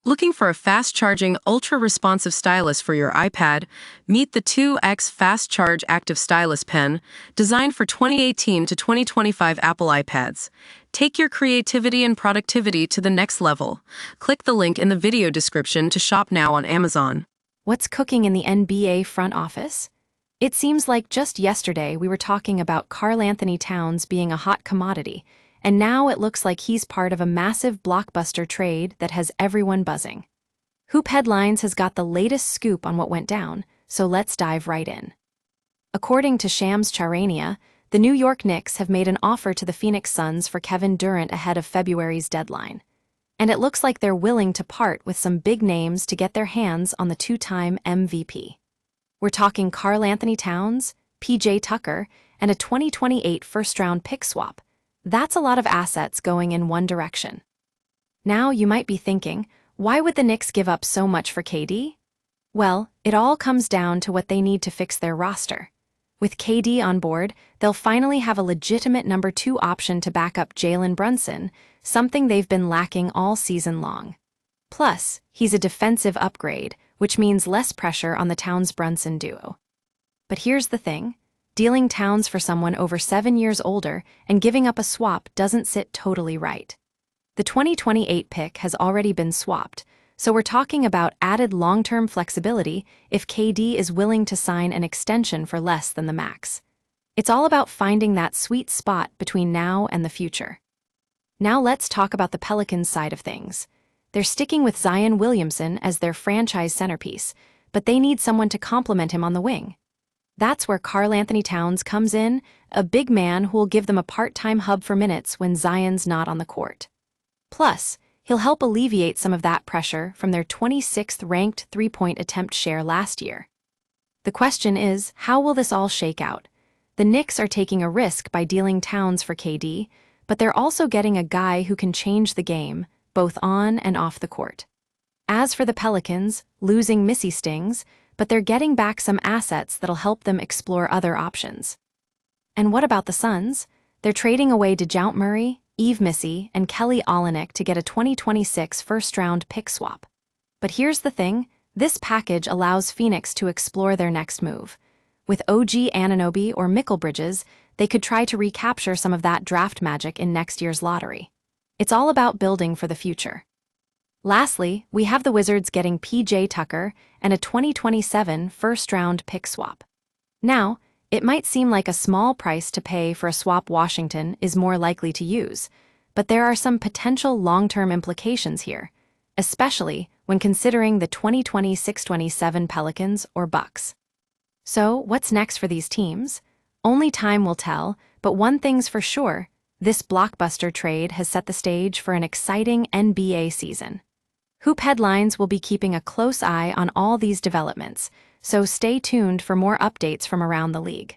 Looking for a fast-charging, ultra-responsive stylus for your iPad? Meet the 2X Fast Charge Active Stylus Pen, designed for 2018 to 2025 Apple iPads. Take your creativity and productivity to the next level. Click the link in the video description to shop now on Amazon. What's cooking in the NBA front office? It seems like just yesterday we were talking about Karl-Anthony Towns being a hot commodity, and now it looks like he's part of a massive blockbuster trade that has everyone buzzing. HoopHeadlines has got the latest scoop on what went down, so let's dive right in. According to Shams Charania, the New York Knicks have made an offer to the Phoenix Suns for Kevin Durant ahead of February's deadline. And it looks like they're willing to part with some big names to get their hands on the two-time MVP. We're talking Karl-Anthony Towns, PJ Tucker, and a 2028 first-round pick swap. That's a lot of assets going in one direction. Now you might be thinking, why would the Knicks give up so much for KD? Well, it all comes down to what they need to fix their roster. With KD on board, they'll finally have a legitimate number 2 option to back up Jalen Brunson, something they've been lacking all season long. Plus, he's a defensive upgrade, which means less pressure on the Towns-Brunson duo. But here's the thing. Dealing Towns for someone over 7 years older and giving up a swap doesn't sit totally right. The 2028 pick has already been swapped, so we're talking about added long-term flexibility if KD is willing to sign an extension for less than the max. It's all about finding that sweet spot between now and the future. Now let's talk about the Pelicans side of things. They're sticking with Zion Williamson as their franchise centerpiece, but they need someone to complement him on the wing. That's where Karl-Anthony Towns comes in, a big man who will give them a part-time hub for minutes when Zion's not on the court. Plus, he'll help alleviate some of that pressure from their 26th ranked three-point attempt share last year. The question is, how will this all shake out? The Knicks are taking a risk by dealing Towns for KD, but they're also getting a guy who can change the game, both on and off the court. As for the Pelicans, losing Missy stings, but they're getting back some assets that'll help them explore other options. And what about the Suns? They're trading away DeJounte Murray, Yves Missy, and Kelly Olynyk to get a 2026 first-round pick swap. But here's the thing, this package allows Phoenix to explore their next move. With OG Anunoby or Mikal Bridges, they could try to recapture some of that draft magic in next year's lottery. It's all about building for the future. Lastly, we have the Wizards getting PJ Tucker and a 2027 first-round pick swap. Now, it might seem like a small price to pay for a swap Washington is more likely to use, but there are some potential long-term implications here, especially when considering the 2026-27 Pelicans or Bucks. So, what's next for these teams? Only time will tell, but one thing's for sure, this blockbuster trade has set the stage for an exciting NBA season. HoopHeadlines will be keeping a close eye on all these developments, so stay tuned for more updates from around the league.